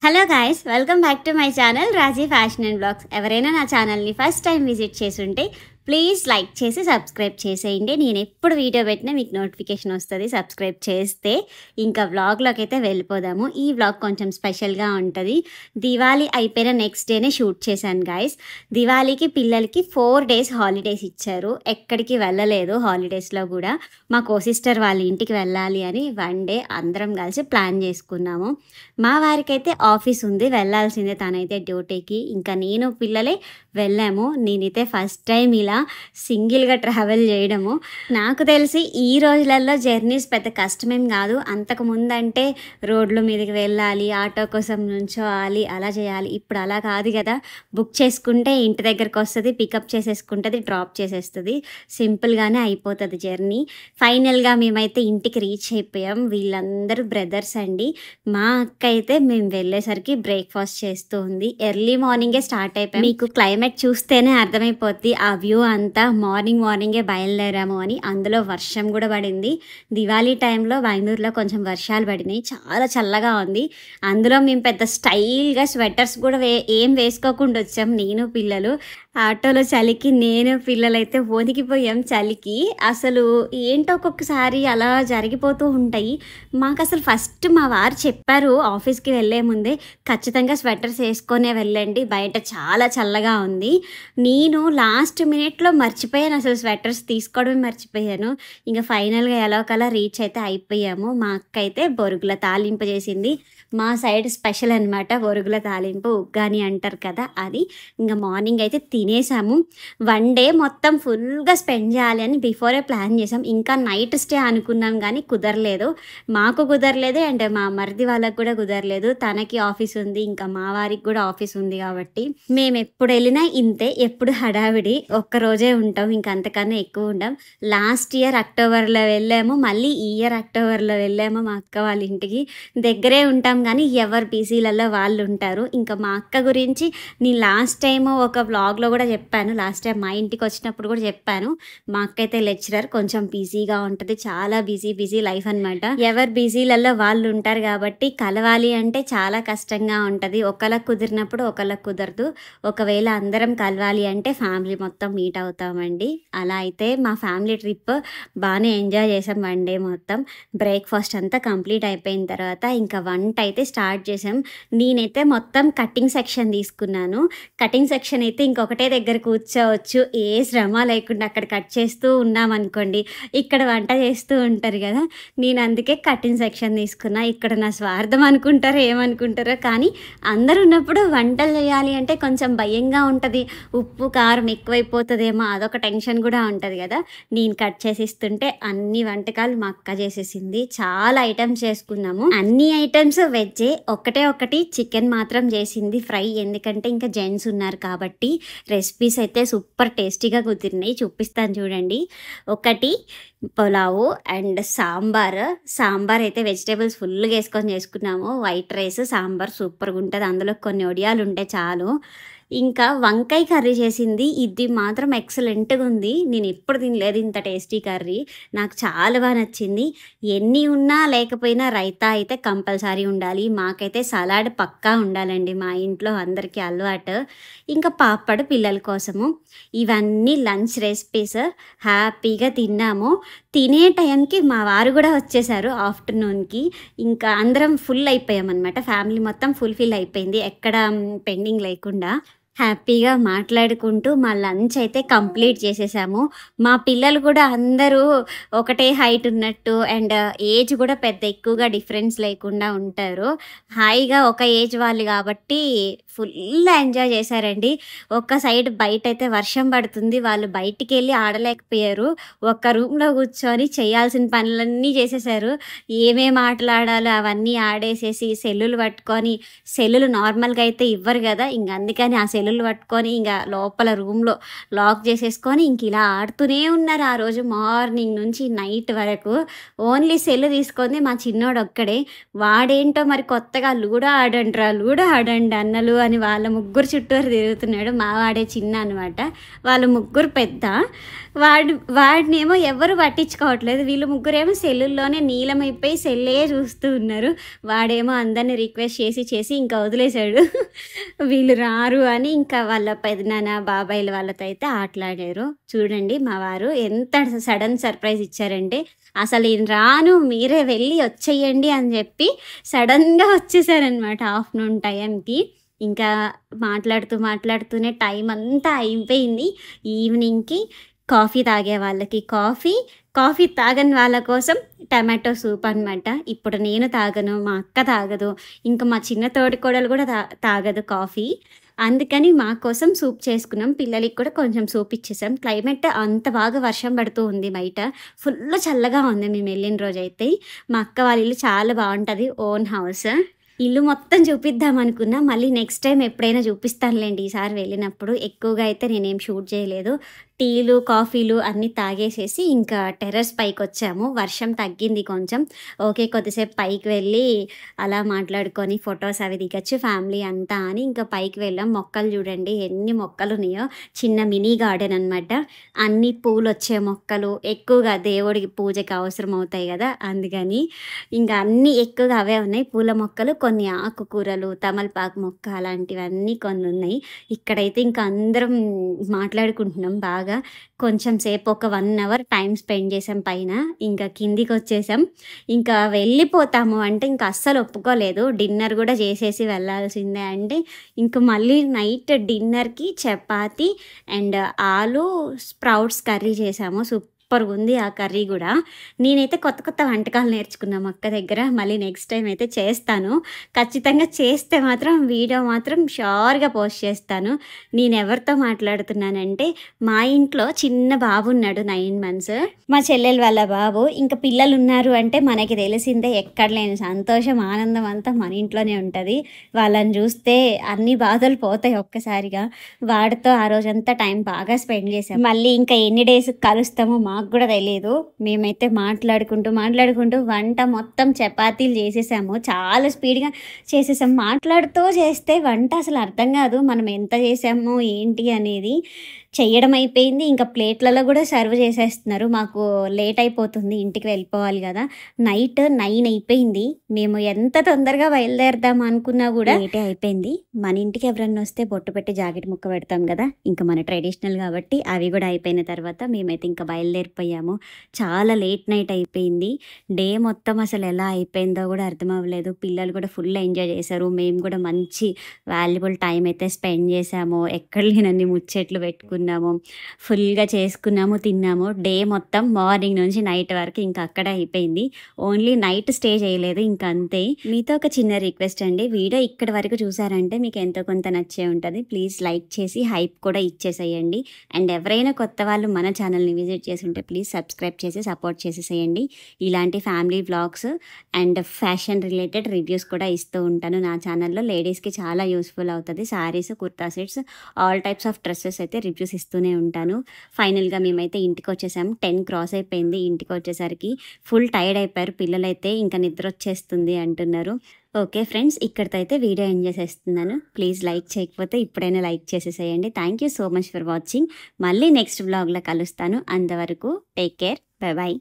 Hello guys, welcome back to my channel Raji fashion and blogs. ఎవరైనా నా ఛానల్ని first time visit చేసి ఉంటే ప్లీజ్ లైక్ చేసి సబ్స్క్రైబ్ చేసేయండి. నేను ఎప్పుడు వీడియో పెట్టినా మీకు నోటిఫికేషన్ వస్తుంది. సబ్స్క్రైబ్ చేస్తే ఇంకా వ్లాగ్లోకి అయితే వెళ్ళిపోదాము. ఈ వ్లాగ్ కొంచెం స్పెషల్గా ఉంటుంది. దివాళీ అయిపోయిన నెక్స్ట్ డేనే షూట్ చేశాను గైస్. దివాళీకి పిల్లలకి 4 days హాలిడేస్ ఇచ్చారు. ఎక్కడికి వెళ్ళలేదు హాలిడేస్లో కూడా. మా సిస్టర్ వాళ్ళ ఇంటికి వెళ్ళాలి అని 1 day అందరం కలిసి ప్లాన్ చేసుకున్నాము. మా వారికైతే ఆఫీస్ ఉంది, వెళ్ళాల్సిందే తనైతే డ్యూటీకి. ఇంకా నేను పిల్లలే వెళ్ళాము. నేనైతే ఫస్ట్ టైం ఇలా సింగిల్గా ట్రావెల్ చేయడము. నాకు తెలిసి ఈ రోజులలో జర్నీస్ పెద్ద కష్టమేం కాదు. అంతకుముందు అంటే రోడ్ల మీదకి వెళ్ళాలి, ఆటో కోసం నుంచోవాలి, అలా చేయాలి. ఇప్పుడు అలా కాదు కదా, బుక్ చేసుకుంటే ఇంటి దగ్గరకు వస్తుంది, పికప్ చేసేసుకుంటుంది, డ్రాప్ చేసేస్తుంది. సింపుల్గానే అయిపోతుంది జర్నీ. ఫైనల్గా మేమైతే ఇంటికి రీచ్ అయిపోయాం. వీళ్ళందరూ బ్రదర్స్ అండి. మా అక్క అయితే మేము వెళ్ళేసరికి బ్రేక్ఫాస్ట్ చేస్తూ ఉంది. ఎర్లీ మార్నింగే స్టార్ట్ అయిపోయాం. మీకు క్లైమేట్ చూస్తేనే అర్థమైపోద్ది. ఆ వ్యూ అంతా మార్నింగే బయలుదేరాము అని. అందులో వర్షం కూడా పడింది. దివాళీ టైంలో బెంగళూరులో కొంచెం వర్షాలు పడినాయి. చాలా చల్లగా ఉంది. అందులో మేము పెద్ద స్టైల్గా స్వెటర్స్ కూడా ఏం వేసుకోకుండా వచ్చాం, నేను పిల్లలు. ఆటోలో చలికి నేను పిల్లలైతే వణికిపోయాం చలికి. అసలు ఏంటో ఒక్కొక్కసారి అలా జరిగిపోతూ ఉంటాయి. మాకు అసలు ఫస్ట్ మా వారు చెప్పారు ఆఫీస్కి వెళ్ళే ముందే, ఖచ్చితంగా స్వెటర్స్ వేసుకొనే వెళ్ళండి, బయట చాలా చల్లగా ఉంది. నేను లాస్ట్ మినిట్లో మర్చిపోయాను, అసలు స్వెటర్స్ తీసుకోవడమే మర్చిపోయాను. ఇంకా ఫైనల్గా ఎలాగోలా రీచ్ అయితే అయిపోయాము. మా అక్క అయితే బొరుగుల తాలింపు చేసింది. మా సైడ్ స్పెషల్ అనమాట బొరుగుల తాలింపు, ఉగ్గాని అంటారు కదా అది. ఇంకా మార్నింగ్ అయితే తినేసాము. 1 day మొత్తం ఫుల్గా స్పెండ్ చేయాలి అని బిఫోరే ప్లాన్ చేసాం. ఇంకా నైట్ స్టే అనుకున్నాం కానీ కుదరలేదు. మాకు కుదరలేదు అండ్ మా మరిది వాళ్ళకు కూడా కుదరలేదు. తనకి ఆఫీస్ ఉంది, ఇంకా మా వారికి కూడా ఆఫీస్ ఉంది. కాబట్టి మేము ఎప్పుడు వెళ్ళినా ఇంతే, ఎప్పుడు హడావిడి. ఒక్కరోజే ఉంటాం, ఇంకా అంతకన్నా ఎక్కువ ఉంటాం. లాస్ట్ ఇయర్ అక్టోబర్లో వెళ్ళాము, మళ్ళీ ఈ ఇయర్ అక్టోబర్లో వెళ్ళాము మా అక్క వాళ్ళ ఇంటికి. దగ్గరే ఉంటాం కానీ ఎవరు బిజీలలో వాళ్ళు ఉంటారు. ఇంకా మా అక్క గురించి నేను లాస్ట్ టైం ఒక వ్లాగ్లో కూడా చెప్పాను. లాస్ట్ టైం మా ఇంటికి వచ్చినప్పుడు కూడా చెప్పాను. మా అక్క అయితే లెక్చరర్, కొంచెం బిజీగా ఉంటుంది. చాలా బిజీ లైఫ్ అనమాట. ఎవరు బిజీలలో వాళ్ళు ఉంటారు కాబట్టి కలవాలి అంటే చాలా కష్టంగా ఉంటుంది. ఒకళ్ళకి కుదిరినప్పుడు ఒకళ్ళకి కుదరదు. ఒకవేళ అందరం కలవాలి అంటే ఫ్యామిలీ మొత్తం మీట్ అవుతామండి. అలా అయితే మా ఫ్యామిలీ ట్రిప్ బాగానే ఎంజాయ్ చేసాం. 1 day మొత్తం బ్రేక్ఫాస్ట్ అంతా కంప్లీట్ అయిపోయిన తర్వాత ఇంకా వంట అయితే స్టార్ట్ చేసాం. నేనైతే మొత్తం కటింగ్ సెక్షన్ తీసుకున్నాను. కటింగ్ సెక్షన్ అయితే ఇంకొకటే దగ్గర కూర్చోవచ్చు, ఏ శ్రమ లేకుండా అక్కడ కట్ చేస్తూ ఉన్నామనుకోండి. ఇక్కడ వంట చేస్తూ ఉంటారు కదా, నేను అందుకే కటింగ్ సెక్షన్ తీసుకున్నా. ఇక్కడ నా స్వార్థం అనుకుంటారో ఏమనుకుంటారో కానీ అందరు ఉన్నప్పుడు వంటలు చేయాలి అంటే కొంచెం భయంగా ఉంటుంది. ఉప్పు కారం ఎక్కువైపోతుందేమో అదొక టెన్షన్ కూడా ఉంటుంది కదా. నేను కట్ చేసిస్తుంటే అన్ని వంటకాలు మా అక్క చేసేసింది. చాలా ఐటమ్స్ చేసుకున్నాము. అన్ని ఐటమ్స్ వెజ్జే, ఒకటి చికెన్ మాత్రం చేసింది ఫ్రై. ఎందుకంటే ఇంకా జెంట్స్ ఉన్నారు కాబట్టి. రెసిపీస్ అయితే సూపర్ టేస్టీగా కుదిరినాయి, చూపిస్తాను చూడండి. ఒకటి పులావు అండ్ సాంబార్ అయితే వెజిటేబుల్స్ ఫుల్గా వేసుకొని చేసుకున్నాము. వైట్ రైస్, సాంబార్ సూపర్గా ఉంటుంది. అందులో కొన్ని వడియాలు ఉంటే చాలు. ఇంకా వంకాయ కర్రీ చేసింది. ఇది మాత్రం ఎక్సలెంట్గా ఉంది. నేను ఎప్పుడు తినలేదు ఇంత టేస్టీ కర్రీ. నాకు చాలా బాగా నచ్చింది. ఎన్ని ఉన్నా లేకపోయినా రైతా అయితే కంపల్సరీ ఉండాలి. మాకైతే సలాడ్ పక్కా ఉండాలండి, మా ఇంట్లో అందరికీ అలవాటు. ఇంకా పాపడ్ పిల్లల కోసము. ఇవన్నీ లంచ్ రెసిపీస్. హ్యాపీగా తిన్నాము. తినే టైంకి మా వారు కూడా వచ్చేసారు ఆఫ్టర్నూన్కి. ఇంకా అందరం ఫుల్ అయిపోయాం అనమాట. ఫ్యామిలీ మొత్తం ఫుల్ఫిల్ అయిపోయింది, ఎక్కడ పెండింగ్ లేకుండా. హ్యాపీగా మాట్లాడుకుంటూ మా లంచ్ అయితే కంప్లీట్ చేసేసాము. మా పిల్లలు కూడా అందరూ ఒకటే హైట్ ఉన్నట్టు అండ్ ఏజ్ కూడా పెద్ద ఎక్కువగా డిఫరెన్స్ లేకుండా ఉంటారు. హాయిగా ఒక ఏజ్ వాళ్ళు కాబట్టి ఫుల్ ఎంజాయ్ చేశారండి. ఒక సైడ్ బయట అయితే వర్షం పడుతుంది, వాళ్ళు బయటికి వెళ్ళి ఆడలేకపోయారు. ఒక రూమ్లో కూర్చొని చేయాల్సిన పనులన్నీ చేసేసారు. ఏమేమి ఆటలాడాలో అవన్నీ ఆడేసేసి సెల్లులు పట్టుకొని, సెల్లులు నార్మల్గా అయితే ఇవ్వరు కదా, ఇంక అందుకని ఆ సెల్లు సెల్లులు పట్టుకొని ఇంకా లోపల రూమ్లో లాక్ చేసేసుకొని ఇంక ఇలా ఆడుతూనే ఉన్నారు ఆ రోజు మార్నింగ్ నుంచి నైట్ వరకు. ఓన్లీ సెల్ తీసుకొని మా చిన్నోడు ఒక్కడే. వాడేంటో మరి కొత్తగా లూడో ఆడండి అన్నలు అని వాళ్ళ ముగ్గురు చుట్టూరు తిరుగుతున్నాడు. మా వాడే చిన్న అనమాట, వాళ్ళ ముగ్గురు పెద్ద. వాడినేమో ఎవరు పట్టించుకోవట్లేదు. వీళ్ళు ముగ్గురేమో సెల్లుల్లోనే నీలమైపోయి సెల్లే చూస్తూ ఉన్నారు. వాడేమో అందరిని రిక్వెస్ట్ చేసి ఇంకా వదిలేశాడు. వీళ్ళు రారు అని ఇంకా వాళ్ళ పెదనాన్న బాబాయిలు వాళ్ళతో అయితే ఆటలాడారు. చూడండి మా వారు ఎంత సడన్ సర్ప్రైజ్ ఇచ్చారంటే, అసలు ఈయన రాను మీరే వెళ్ళి వచ్చేయండి అని చెప్పి సడన్గా వచ్చేసారనమాట ఆఫ్టర్నూన్ టైంకి. ఇంకా మాట్లాడుతూనే టైం అంతా అయిపోయింది. ఈవినింగ్కి కాఫీ తాగే వాళ్ళకి కాఫీ తాగని వాళ్ళ కోసం టమాటో సూప్ అనమాట. ఇప్పుడు నేను తాగను, మా అక్క తాగదు, ఇంకా మా చిన్న తోడికోడలు కూడా తాగదు కాఫీ. అందుకని మా కోసం సూప్ చేసుకున్నాం. పిల్లలకి కూడా కొంచెం సూప్ ఇచ్చేసాం. క్లైమేట్ అంత బాగా వర్షం పడుతూ ఉంది, బయట ఫుల్ చల్లగా ఉంది. మేము వెళ్ళిన రోజైతే మా అక్క వాళ్ళ ఇల్లు చాలా బాగుంటుంది, ఓన్ హౌస్. ఇల్లు మొత్తం చూపిద్దాం అనుకున్నా, మళ్ళీ నెక్స్ట్ టైం ఎప్పుడైనా చూపిస్తానులేండి. ఈసారి వెళ్ళినప్పుడు ఎక్కువగా అయితే నేనేం షూట్ చేయలేదు. టీలు కాఫీలు అన్నీ తాగేసేసి ఇంకా టెర్రస్ పైకి వచ్చాము. వర్షం తగ్గింది కొంచెం. ఓకే, కొద్దిసేపు పైకి వెళ్ళి అలా మాట్లాడుకొని ఫొటోస్ అవి దిగచ్చు ఫ్యామిలీ అంతా అని ఇంకా పైకి వెళ్ళాం. మొక్కలు చూడండి ఎన్ని మొక్కలు ఉన్నాయో. చిన్న మినీ గార్డెన్ అనమాట. అన్ని పూలు వచ్చే మొక్కలు, ఎక్కువగా దేవుడికి పూజకి అవసరం అవుతాయి కదా, అందుకని ఇంకా అన్నీ ఎక్కువగా అవే ఉన్నాయి. పూల మొక్కలు, కొన్ని ఆకుకూరలు, తమలపాకు మొక్క అలాంటివన్నీ కొన్ని ఉన్నాయి. ఇక్కడైతే ఇంకా అందరం మాట్లాడుకుంటున్నాం బాగా. కొంచెం సేపు ఒక 1 అవర్ టైం స్పెండ్ చేసాం పైన. ఇంకా కిందికి వచ్చేసాం. ఇంకా వెళ్ళిపోతాము అంటే ఇంకా అస్సలు ఒప్పుకోలేదు. డిన్నర్ కూడా చేసేసి వెళ్ళాల్సిందే అంటే ఇంక మళ్ళీ నైట్ డిన్నర్కి చపాతి అండ్ ఆలు స్ప్రౌట్స్ కర్రీ చేసాము. సూపర్గా ఉంది ఆ కర్రీ కూడా. నేనైతే కొత్త వంటకాలు నేర్చుకున్నాం అక్క దగ్గర. మళ్ళీ నెక్స్ట్ టైం అయితే చేస్తాను. ఖచ్చితంగా చేస్తే మాత్రం వీడియో మాత్రం షూర్గా పోస్ట్ చేస్తాను. నేను ఎవరితో మాట్లాడుతున్నానంటే, మా ఇంట్లో చిన్న బాబు ఉన్నాడు, 9 months. మా చెల్లెలు వాళ్ళ బాబు. ఇంకా పిల్లలు ఉన్నారు అంటే మనకి తెలిసిందే, ఎక్కడ లేని సంతోషం ఆనందం అంతా మన ఇంట్లోనే ఉంటుంది. వాళ్ళని చూస్తే అన్ని బాధలు పోతాయి ఒక్కసారిగా. వాడితో ఆ రోజంతా టైం బాగా స్పెండ్ చేసాం. మళ్ళీ ఇంకా ఎన్ని డేస్ కలుస్తామో మాకు కూడా తెలియదు. మేమైతే మాట్లాడుకుంటూ వంట మొత్తం చపాతీలు చేసేసాము. చాలా స్పీడ్గా చేసేసాం. మాట్లాడుతూ చేస్తే వంట అసలు అర్థం కాదు మనం ఎంత చేసాము ఏంటి అనేది. చేయడం అయిపోయింది. ఇంకా ప్లేట్లలో కూడా సర్వ్ చేసేస్తున్నారు. మాకు లేట్ అయిపోతుంది, ఇంటికి వెళ్ళిపోవాలి కదా. నైట్ 9 అయిపోయింది. మేము ఎంత తొందరగా బయలుదేరదాం అనుకున్నా కూడా లేటే అయిపోయింది. మన ఇంటికి ఎవరన్నా వస్తే బొట్టు పెట్టి జాకెట్ ముక్క పెడతాం కదా, ఇంకా మన ట్రెడిషనల్ కాబట్టి అవి కూడా అయిపోయిన తర్వాత మేమైతే ఇంకా బయలుదేరిపోయాము. చాలా లేట్ నైట్ అయిపోయింది. డే మొత్తం అసలు ఎలా అయిపోయిందో కూడా అర్థం అవ్వలేదు. పిల్లలు కూడా ఫుల్ ఎంజాయ్ చేశారు. మేము కూడా మంచి వాల్యుబుల్ టైం అయితే స్పెండ్ చేసాము. ఎక్కడ లేనన్ని ముచ్చట్లు పెట్టుకున్నాము, ఫుల్గా చేసుకున్నాము, తిన్నాము. డే మొత్తం మార్నింగ్ నుంచి నైట్ వరకు ఇంకా అక్కడే అయిపోయింది. ఓన్లీ నైట్ స్టే చేయలేదు, ఇంకా అంతే. మీతో ఒక చిన్న రిక్వెస్ట్ అండి, వీడియో ఇక్కడ వరకు చూసారంటే మీకు ఎంతో కొంత నచ్చే ఉంటుంది. ప్లీజ్ లైక్ చేసి హైప్ కూడా ఇచ్చేసేయండి. అండ్ ఎవరైనా కొత్త వాళ్ళు మన ఛానల్ని విజిట్ చేసి ఉంటే ప్లీజ్ సబ్స్క్రైబ్ చేసి సపోర్ట్ చేసేసేయండి. ఇలాంటి family vlogs and fashion related reviews కూడా ఇస్తూ ఉంటాను నా ఛానల్లో. లేడీస్కి చాలా యూస్ఫుల్ అవుతుంది. Saris, kurta sets, all types of dresses అయితే రివ్యూస్ ఇస్తూనే ఉంటాను. ఫైనల్గా మేమైతే ఇంటికి వచ్చేసాము. 10 క్రాస్ అయిపోయింది. ఇంటికి వచ్చేసరికి ఫుల్ టైర్డ్ అయిపోయారు పిల్లలైతే. ఇంకా నిద్ర వచ్చేస్తుంది అంటున్నారు. ఓకే ఫ్రెండ్స్, ఇక్కడితో అయితే వీడియో ఎంజాయ్ చేస్తున్నాను. ప్లీజ్ లైక్ చేయకపోతే ఇప్పుడైనా లైక్ చేసేసేయండి. Thank you so much for watching. మళ్ళీ నెక్స్ట్ వ్లాగ్లో కలుస్తాను. అంతవరకు టేక్ కేర్, బై బాయ్.